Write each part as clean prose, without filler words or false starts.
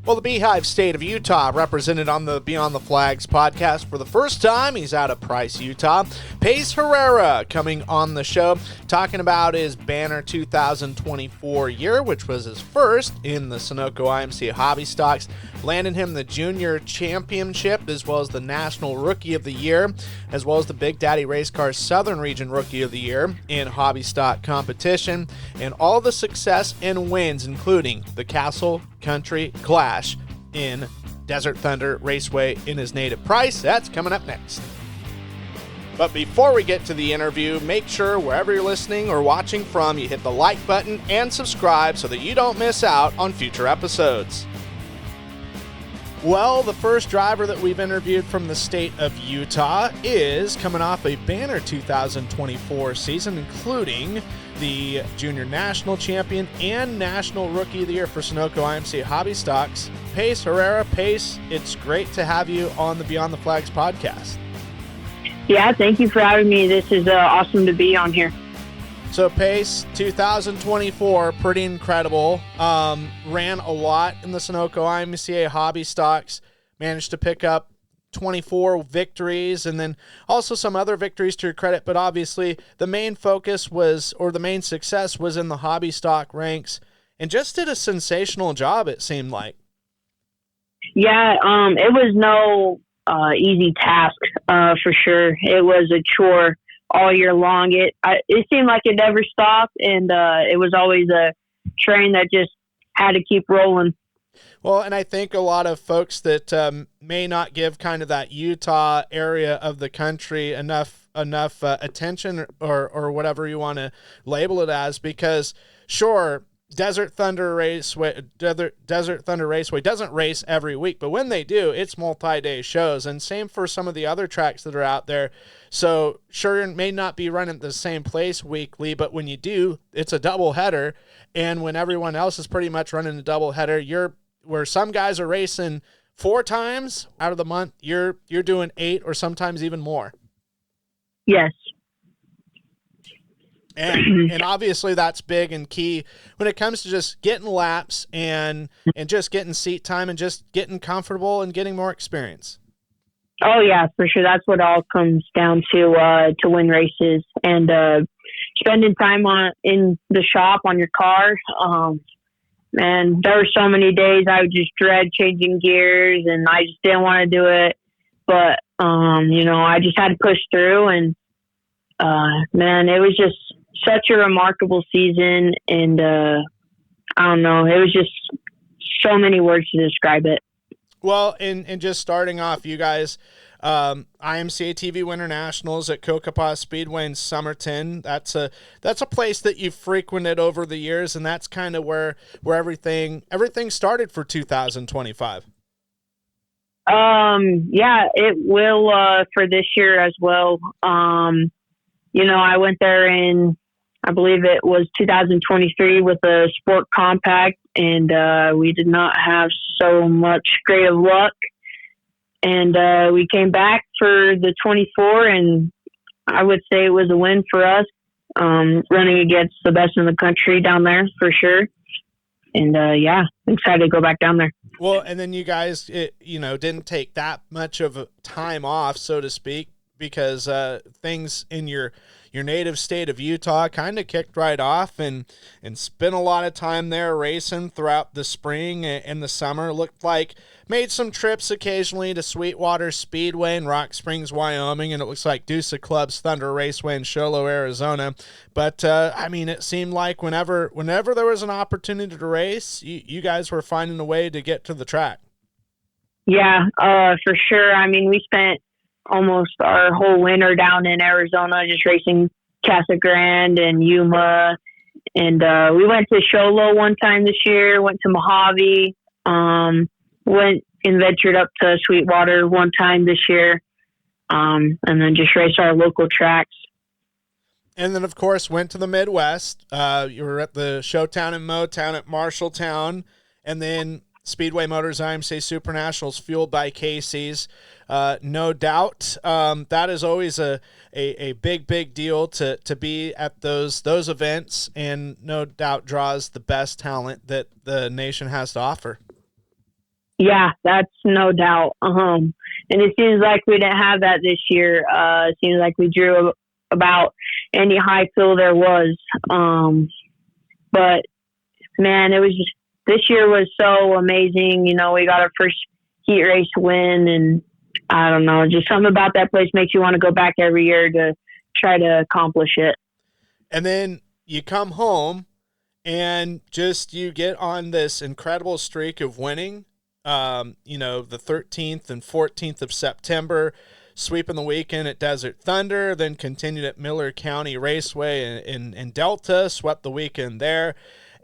Well, the Beehive State of Utah, represented on the Beyond the Flags podcast for the first time. He's out of Payce, Utah. Payce Herrera coming on the show, talking about his banner 2024 year, which was his first in the Sunoco IMCA Hobby Stocks, landing him the Junior Championship, as well as the National Rookie of the Year, as well as the Big Daddy Race Car Southern Region Rookie of the Year in Hobby Stock competition, and all the success and wins, including the Castle Country Clash in Desert Thunder Raceway in his native Payce. That's coming up next. But before we get to the interview, make sure wherever you're listening or watching from, you hit the like button and subscribe so that you don't miss out on future episodes. Well, the first driver that we've interviewed from the state of Utah is coming off a banner 2024 season, including the Junior National Champion and National Rookie of the Year for Sunoco IMCA Hobby Stocks. Payce Herrera. Payce, it's great to have you on the Beyond the Flags podcast. Yeah, thank you for having me. This is awesome to be on here. So Payce, 2024, pretty incredible. Ran a lot in the Sunoco IMCA Hobby Stocks, managed to pick up 24 victories and then also some other victories to your credit, but obviously the main focus was, or the main success was in the hobby stock ranks, and just did a sensational job, it seemed like. Yeah, it was no easy task for sure. It was a chore all year long. It seemed like it never stopped, and it was always a train that just had to keep rolling. Well, and I think a lot of folks that may not give kind of that Utah area of the country enough attention or whatever you want to label it as, because sure, Desert Thunder Raceway doesn't race every week, but when they do, it's multi-day shows, and same for some of the other tracks that are out there. So sure, it may not be running at the same place weekly, but when you do, it's a double header, and when everyone else is pretty much running a double header, where some guys are racing 4 times out of the month, you're doing 8 or sometimes even more. Yes. And obviously that's big and key when it comes to just getting laps and just getting seat time and just getting comfortable and getting more experience. Oh yeah, for sure. That's what all comes down to win races, and spending time in the shop on your car. Man, there were so many days I would just dread changing gears, and I just didn't want to do it. But, I just had to push through, and, man, it was just such a remarkable season. And, I don't know, it was just so many words to describe it. Well, and just starting off, you guys, IMCA TV Winter Nationals at Kokopah Speedway in Somerton. That's a place that you've frequented over the years, and that's kind of where everything started for 2025. Yeah, it will for this year as well. I went there in, I believe it was 2023 with a Sport Compact, and we did not have so much great of luck. And we came back for the 24, and I would say it was a win for us, running against the best in the country down there for sure. And yeah, I'm excited to go back down there. Well, and then you guys, didn't take that much of a time off, so to speak, because things in your native state of Utah kind of kicked right off, and spent a lot of time there racing throughout the spring and the summer. Looked like made some trips occasionally to Sweetwater Speedway in Rock Springs, Wyoming, and it looks like Deuce Club's Thunder Raceway in Show Low, Arizona. But it seemed like whenever there was an opportunity to race, you guys were finding a way to get to the track. Yeah, for sure. We spent almost our whole winter down in Arizona, just racing Casa Grande and Yuma. And we went to Show Low one time this year, went to Mojave, went and ventured up to Sweetwater one time this year, and then just raced our local tracks. And then, of course, went to the Midwest. You were at the Showtown and Motown at Marshalltown, and then Speedway Motors IMCA Super Nationals fueled by Casey's. No doubt that is always a big deal to be at those events, and no doubt draws the best talent that the nation has to offer. Yeah, that's no doubt. And it seems like we didn't have that this year. It seems like we drew about any high fill there was. But man, it was just, this year was so amazing. You know, we got our first heat race win, and I don't know, just something about that place makes you want to go back every year to try to accomplish it. And then you come home and just you get on this incredible streak of winning. The 13th and 14th of September, sweeping the weekend at Desert Thunder, then continued at Miller County Raceway in Delta, swept the weekend there.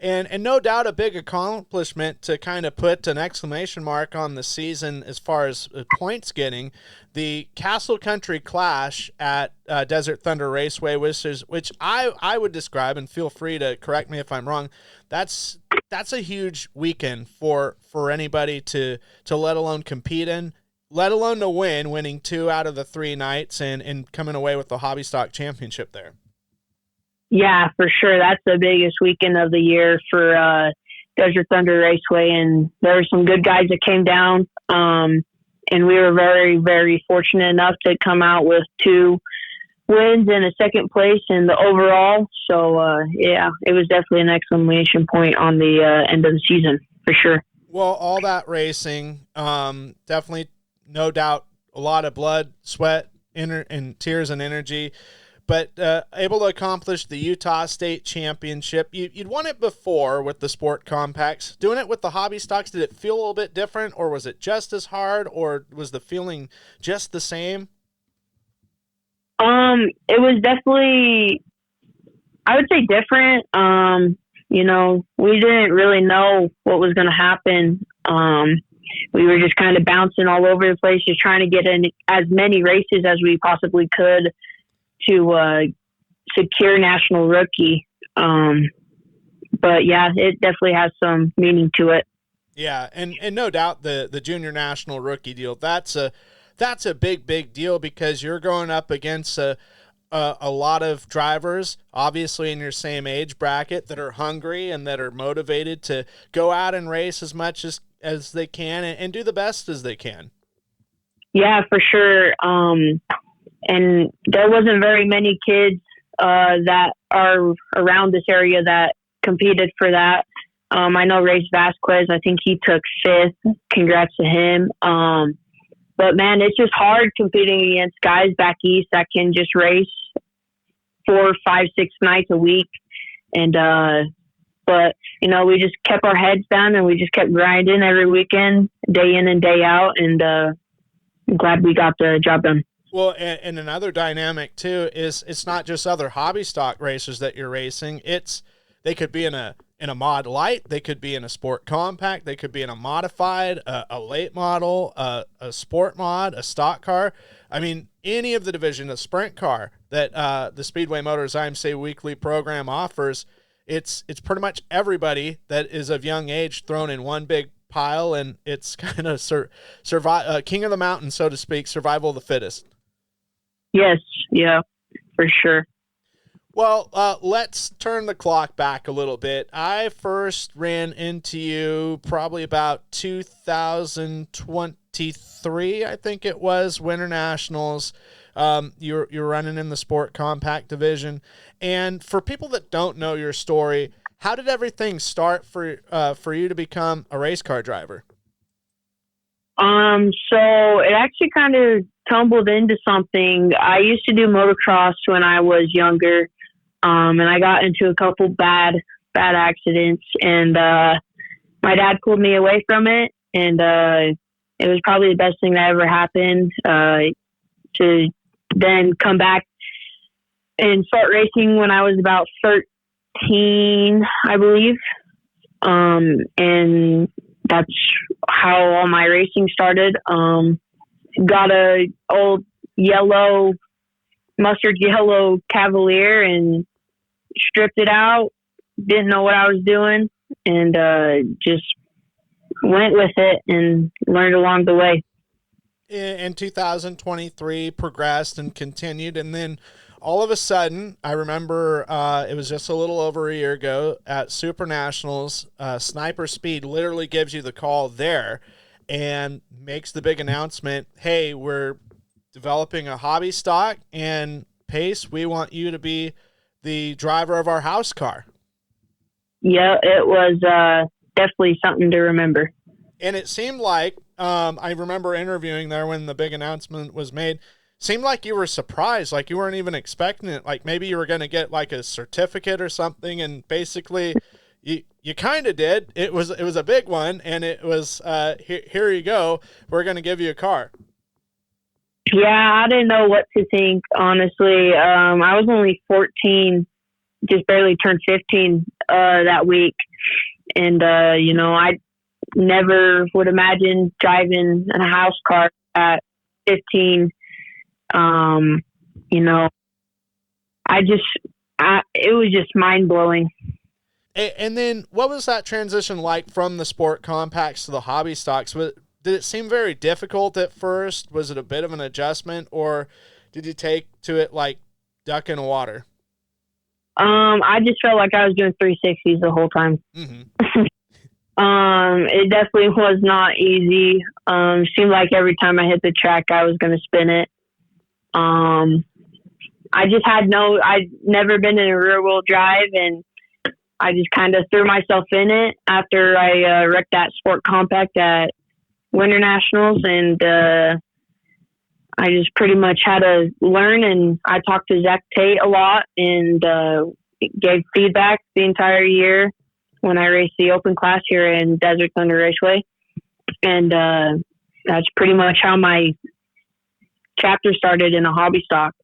And no doubt a big accomplishment to kind of put an exclamation mark on the season as far as points getting. The Castle Country Clash at Desert Thunder Raceway, which I would describe, and feel free to correct me if I'm wrong, that's a huge weekend for anybody to let alone compete in, let alone to winning 2 out of the 3 nights and coming away with the Hobby Stock Championship there. Yeah, for sure. That's the biggest weekend of the year for Desert Thunder Raceway, and there were some good guys that came down, and we were very, very fortunate enough to come out with 2 wins and a second place in the overall. So, yeah, it was definitely an exclamation point on the end of the season, for sure. Well, all that racing, definitely, no doubt, a lot of blood, sweat, and tears and energy. But able to accomplish the Utah State Championship. You'd won it before with the Sport Compacts. Doing it with the Hobby Stocks, did it feel a little bit different, or was it just as hard, or was the feeling just the same? It was definitely, I would say, different. We didn't really know what was going to happen. We were just kind of bouncing all over the place, just trying to get in as many races as we possibly could to secure national rookie. But yeah, it definitely has some meaning to it. Yeah, and no doubt the junior national rookie deal, that's a big deal, because you're going up against a lot of drivers, obviously in your same age bracket, that are hungry and that are motivated to go out and race as much as they can and do the best as they can. Yeah, for sure. And there wasn't very many kids that are around this area that competed for that. I know Reyes Vasquez, I think he took 5th. Congrats to him. But, man, it's just hard competing against guys back east that can just race 4, 5, 6 nights a week. And but, we just kept our heads down and we just kept grinding every weekend, day in and day out. And I'm glad we got the job done. Well, and another dynamic too is it's not just other hobby stock racers that you're racing. They could be in a mod light, they could be in a sport compact, they could be in a modified, a late model, a sport mod, a stock car. I mean, any of the division, a sprint car that the Speedway Motors IMCA weekly program offers, it's pretty much everybody that is of young age thrown in one big pile, and it's kind of king of the mountain, so to speak, survival of the fittest. Yes, yeah, for sure. Well, let's turn the clock back a little bit. I first ran into you probably about 2023, I think it was, Winter Nationals. You're running in the Sport Compact division. And for people that don't know your story, how did everything start for you to become a race car driver? So it actually kind of tumbled into something. I used to do motocross when I was younger, and I got into a couple bad accidents, and my dad pulled me away from it, and it was probably the best thing that ever happened, to then come back and start racing when I was about 13, I believe. And that's how all my racing started. Got a old mustard yellow Cavalier and stripped it out. Didn't know what I was doing, and just went with it and learned along the way. In 2023, progressed and continued, and then all of a sudden, I remember it was just a little over a year ago at Super Nationals, Sniper Speed literally gives you the call there, and makes the big announcement, hey, we're developing a hobby stock, and Payce, we want you to be the driver of our house car. Yeah, it was definitely something to remember. And it seemed like, I remember interviewing there when the big announcement was made, seemed like you were surprised, like you weren't even expecting it. Like maybe you were going to get like a certificate or something, and basically you kind of did. It was a big one, and it was, here you go. We're going to give you a car. Yeah, I didn't know what to think, honestly. I was only 14, just barely turned 15 that week. And, I never would imagine driving a house car at 15. It was just mind blowing. And then what was that transition like from the sport compacts to the hobby stocks? Did it seem very difficult at first? Was it a bit of an adjustment, or did you take to it like duck in water? I just felt like I was doing 360s the whole time. Mm-hmm. It definitely was not easy. Seemed like every time I hit the track, I was going to spin it. I'd never been in a rear wheel drive, and I just kind of threw myself in it after I wrecked that sport compact at Winter Nationals, and I just pretty much had to learn. And I talked to Zach Tate a lot and gave feedback the entire year when I raced the open class here in Desert Thunder Raceway. And that's pretty much how my chapter started in a hobby stock.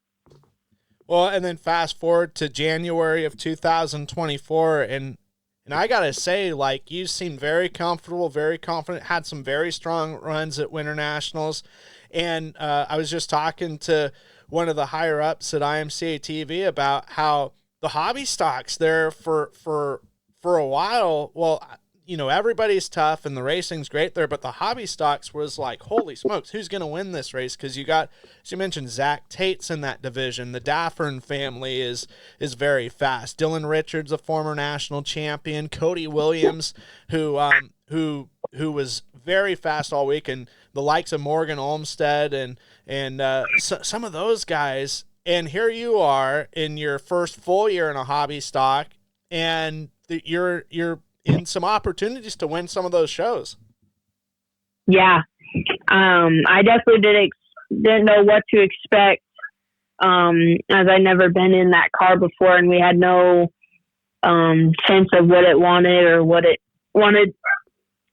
Well, and then fast forward to January of 2024, and I got to say, like, you seem very comfortable, very confident, had some very strong runs at Winter Nationals. And I was just talking to one of the higher-ups at IMCA TV about how the hobby stocks there for a while, well, everybody's tough and the racing's great there, but the hobby stocks was like, holy smokes, who's going to win this race? Because you got, as you mentioned, Zach Tate's in that division. The Daffern family is very fast. Dylan Richards, a former national champion. Cody Williams, who was very fast all week, and the likes of Morgan Olmstead and some of those guys. And here you are in your first full year in a hobby stock, and you're in some opportunities to win some of those shows. Yeah. I definitely didn't know what to expect, as I never been in that car before, and we had no sense of what it wanted or what it wanted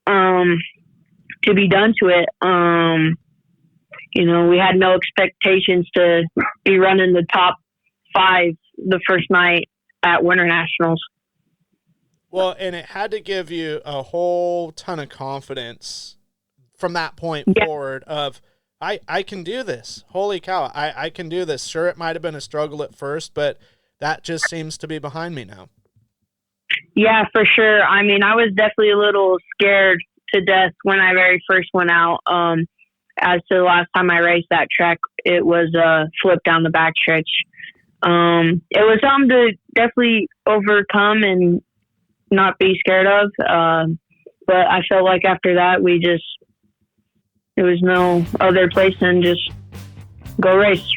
to be done to it. We had no expectations to be running the top 5 the first night at Winter Nationals. Well, and it had to give you a whole ton of confidence from that point forward of, I can do this. Holy cow, I can do this. Sure, it might have been a struggle at first, but that just seems to be behind me now. Yeah, for sure. I mean, I was definitely a little scared to death when I very first went out. As to the last time I raced that track, it was flip down the backstretch. It was something to definitely overcome and not be scared of. But I felt like after that, there was no other place than just go race.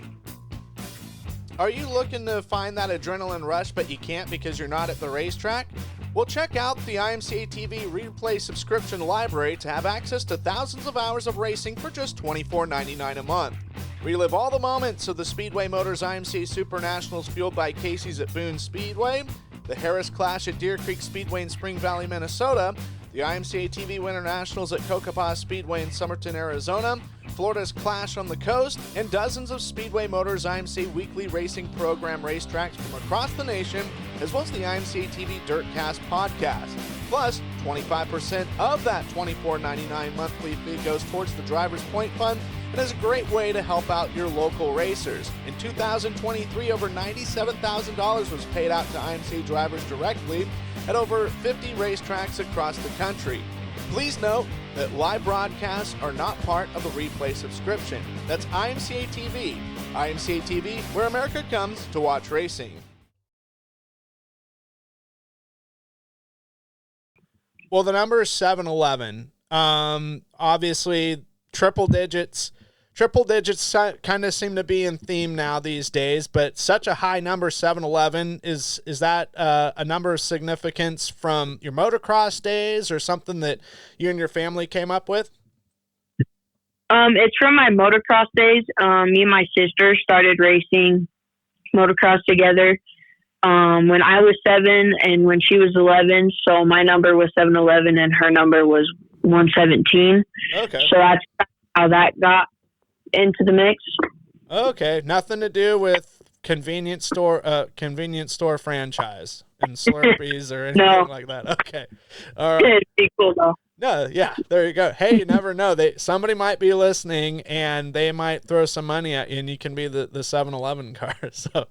Are you looking to find that adrenaline rush, but you can't because you're not at the racetrack? Well, check out the IMCA TV Replay subscription library to have access to thousands of hours of racing for just $24.99 a month. Relive all the moments of the Speedway Motors IMCA Super Nationals fueled by Casey's at Boone Speedway, the Harris Clash at Deer Creek Speedway in Spring Valley, Minnesota, the IMCA TV Winter Nationals at Cocopah Speedway in Somerton, Arizona, Florida's Clash on the Coast, and dozens of Speedway Motors IMCA weekly racing program racetracks from across the nation, as well as the IMCA TV Dirtcast podcast. Plus, 25% of that $24.99 monthly fee goes towards the Drivers Point Fund and is a great way to help out your local racers. In 2023, over $97,000 was paid out to IMCA drivers directly at over 50 racetracks across the country. Please note that live broadcasts are not part of the replay subscription. That's IMCA TV. IMCA TV, where America comes to watch racing. Well, the number is 7-Eleven. Obviously, triple digits. Triple digits kind of seem to be in theme now these days, but such a high number, 711, is that a number of significance from your motocross days or something that you and your family came up with? It's from my motocross days. Me and my sister started racing motocross together when I was 7 and when she was 11. So my number was 711 and her number was 117. Okay. So that's how that got into the mix. Okay, nothing to do with convenience store franchise and Slurpees or anything like that. Okay, all right. It'd be cool though. No, yeah, there you go. Hey, you never know. Somebody might be listening and they might throw some money at you, and you can be the 7-Eleven car. So,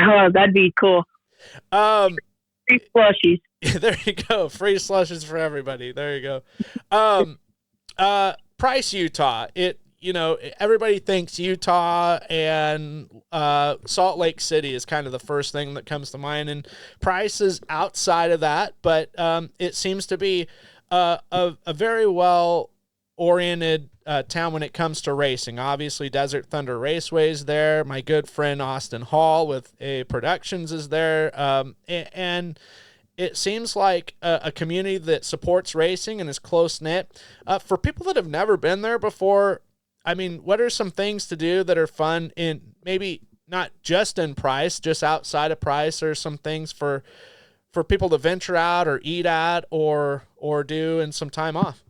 oh, that'd be cool. Free slushies. There you go. Free slushes for everybody. There you go. Payce, Utah. Everybody thinks Utah and Salt Lake City is kind of the first thing that comes to mind, and Payce is outside of that, but it seems to be a very well-oriented town when it comes to racing. Obviously, Desert Thunder Raceway's there. My good friend Austin Hall with A Productions is there, and it seems like a community that supports racing and is close-knit. For people that have never been there before, I mean, what are some things to do that are fun in maybe not just in Payce, just outside of Payce, or some things for people to venture out or eat at or do in some time off?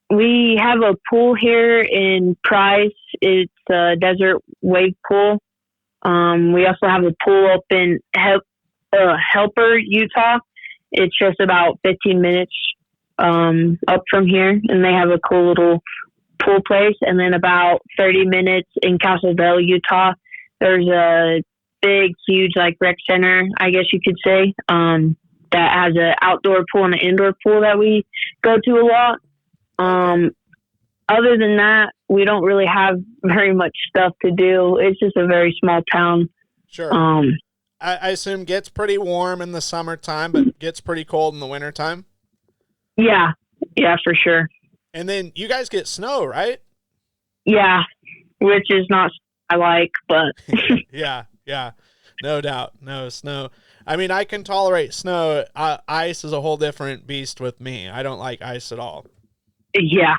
We have a pool here in Payce. It's a desert wave pool. We also have a pool up in Helper, Utah. It's just about 15 minutes up from here, and they have a cool little pool place. And then about 30 minutes in Castleville, Utah, there's a big, huge rec center, I guess you could say, that has an outdoor pool and an indoor pool that we go to a lot. Other than that, we don't really have very much stuff to do. It's just a very small town. Sure. I assume gets pretty warm in the summertime, but gets pretty cold in the wintertime. Yeah, for sure. And then you guys get snow, right? Yeah, which is not I like, but yeah, no doubt. No snow. I mean, I can tolerate snow. Ice is a whole different beast with me. I don't like ice at all. Yeah.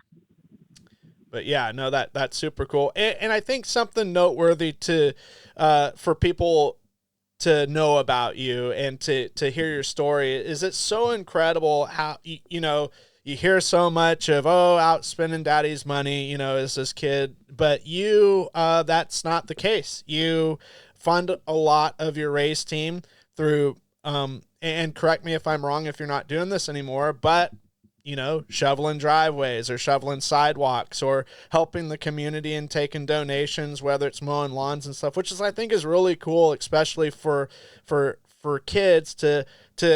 But yeah, no, that's super cool. And I think something noteworthy for people to know about you and to hear your story is it's so incredible how, you hear so much of, out spending daddy's money, as this kid, but you, that's not the case. You fund a lot of your race team through, and correct me if I'm wrong if you're not doing this anymore, but shoveling driveways or shoveling sidewalks or helping the community and taking donations, whether it's mowing lawns and stuff, which I think is really cool, especially for kids to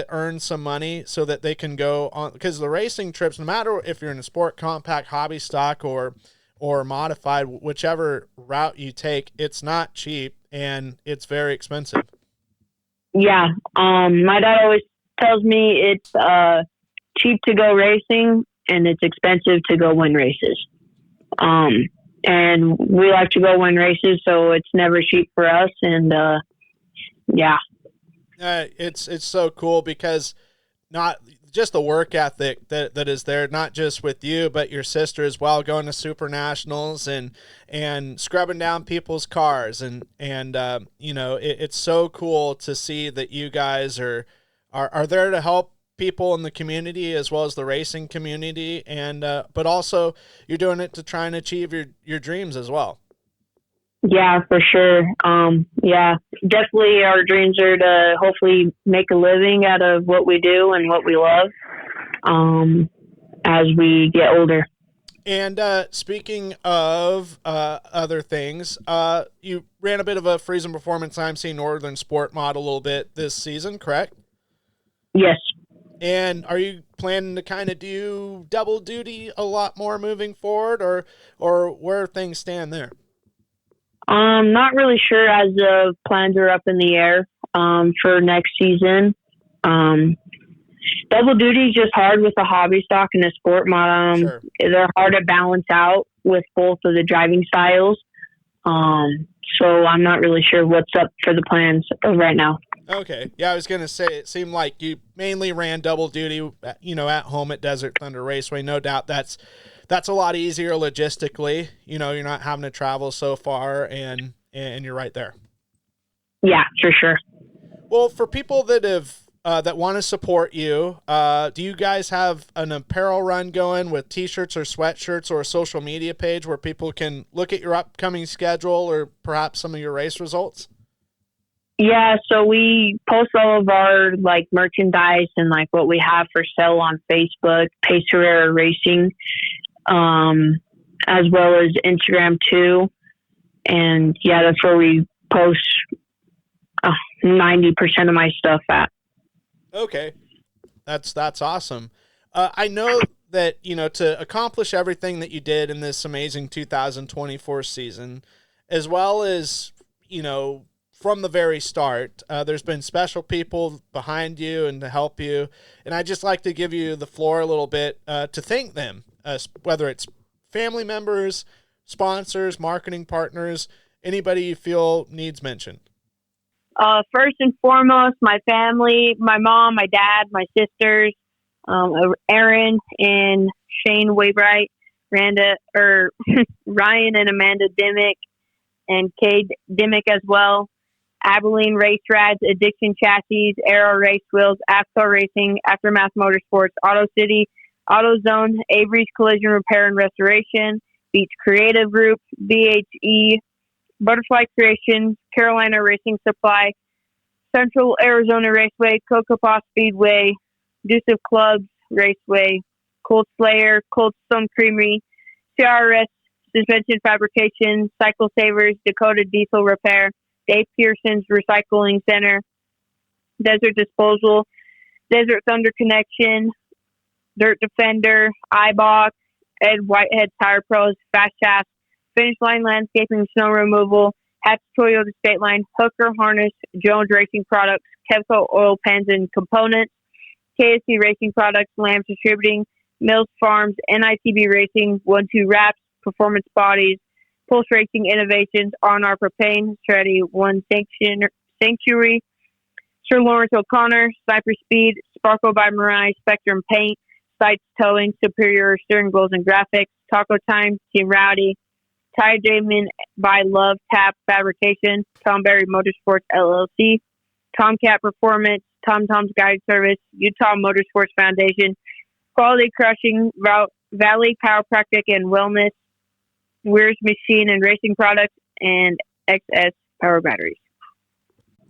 earn some money so that they can go on, because the racing trips, no matter if you're in a sport compact, hobby stock, or modified, whichever route you take, it's not cheap and it's very expensive. Yeah. My dad always tells me it's, cheap to go racing and it's expensive to go win races. And we like to go win races, so it's never cheap for us. And, yeah. It's so cool because not just the work ethic that is there, not just with you, but your sister as well, going to Super Nationals and scrubbing down people's cars. And it's so cool to see that you guys are there to help people in the community as well as the racing community, and but also you're doing it to try and achieve your dreams as well. Yeah, for sure. Yeah, definitely our dreams are to hopefully make a living out of what we do and what we love as we get older. And speaking of other things, you ran a bit of a Friesen Performance IMC Northern Sport model a little bit this season, correct? Yes. And are you planning to kind of do double duty a lot more moving forward, or where things stand there? Not really sure, as the plans are up in the air for next season. double duty is just hard with a hobby stock and a sport mod. Sure. They're hard to balance out with both of the driving styles. So I'm not really sure what's up for the plans right now. Okay. Yeah, I was going to say, it seemed like you mainly ran double duty, at home at Desert Thunder Raceway. No doubt that's a lot easier logistically. You're not having to travel so far, and you're right there. Yeah, for sure. Well, for people that that want to support you, do you guys have an apparel run going with T-shirts or sweatshirts or a social media page where people can look at your upcoming schedule or perhaps some of your race results? Yeah, so we post all of our merchandise and what we have for sale on Facebook, Payce Herrera Racing, as well as Instagram too. And yeah, that's where we post 90% of my stuff at. Okay. That's awesome. I know that, to accomplish everything that you did in this amazing 2024 season, as well as, from the very start, there's been special people behind you and to help you. And I'd just like to give you the floor a little bit to thank them, whether it's family members, sponsors, marketing partners, anybody you feel needs mention. First and foremost, my family, my mom, my dad, my sisters, Aaron and Shane Waybright, Ryan and Amanda Dimmick, and Cade Dimmick as well. Abilene Race Rads, Addiction Chassis, Aero Race Wheels, Axel Racing, Aftermath Motorsports, Auto City, AutoZone, Avery's Collision Repair and Restoration, Beach Creative Group, BHE, Butterfly Creations, Carolina Racing Supply, Central Arizona Raceway, Cocopah Speedway, Deuce of Clubs Raceway, Cold Slayer, Cold Stone Creamery, CRS Suspension Fabrication, Cycle Savers, Dakota Diesel Repair, Dave Pearson's Recycling Center, Desert Disposal, Desert Thunder Connection, Dirt Defender, iBox, Ed Whitehead Tire Pros, Fast Shaft, Finish Line Landscaping, Snow Removal, Hatch Toyota State Line, Hooker Harness, Jones Racing Products, Kevco Oil Pans and Components, KSC Racing Products, Lambs Distributing, Mills Farms, NITB Racing, 1-2 Wraps, Performance Bodies, Pulse Racing Innovations, R&R Propane, Shreddy One Sanctuary, Sir Lawrence O'Connor, Sniper Speed, Sparkle by Mirai, Spectrum Paint, Sights Towing, Superior Steering Wheels and Graphics, Taco Time, Team Rowdy, Ty Damon by Love Tap Fabrication, Tom Berry Motorsports LLC, Tomcat Performance, Tom Tom's Guide Service, Utah Motorsports Foundation, Quality Crushing, Valley Chiropractic and Wellness, Weir's Machine and Racing Products, and XS Power Batteries.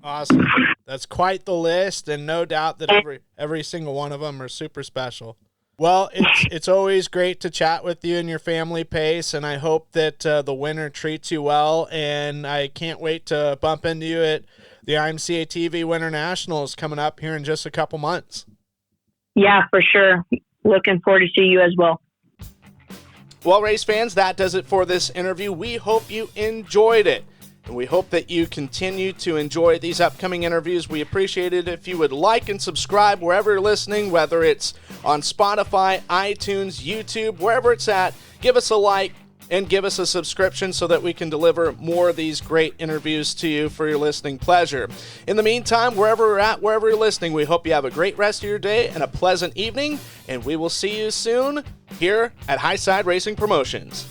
Awesome. That's quite the list, and no doubt that every single one of them are super special. Well, it's always great to chat with you and your family, Payce, and I hope that the winter treats you well, and I can't wait to bump into you at the IMCA TV Winter Nationals coming up here in just a couple months. Yeah, for sure. Looking forward to see you as well. Well, race fans, that does it for this interview. We hope you enjoyed it, and we hope that you continue to enjoy these upcoming interviews. We appreciate it if you would like and subscribe wherever you're listening, whether it's on Spotify, iTunes, YouTube, wherever it's at. Give us a like and give us a subscription so that we can deliver more of these great interviews to you for your listening pleasure. In the meantime, wherever we're at, wherever you're listening, we hope you have a great rest of your day and a pleasant evening, and we will see you soon here at Highside Racing Promotions.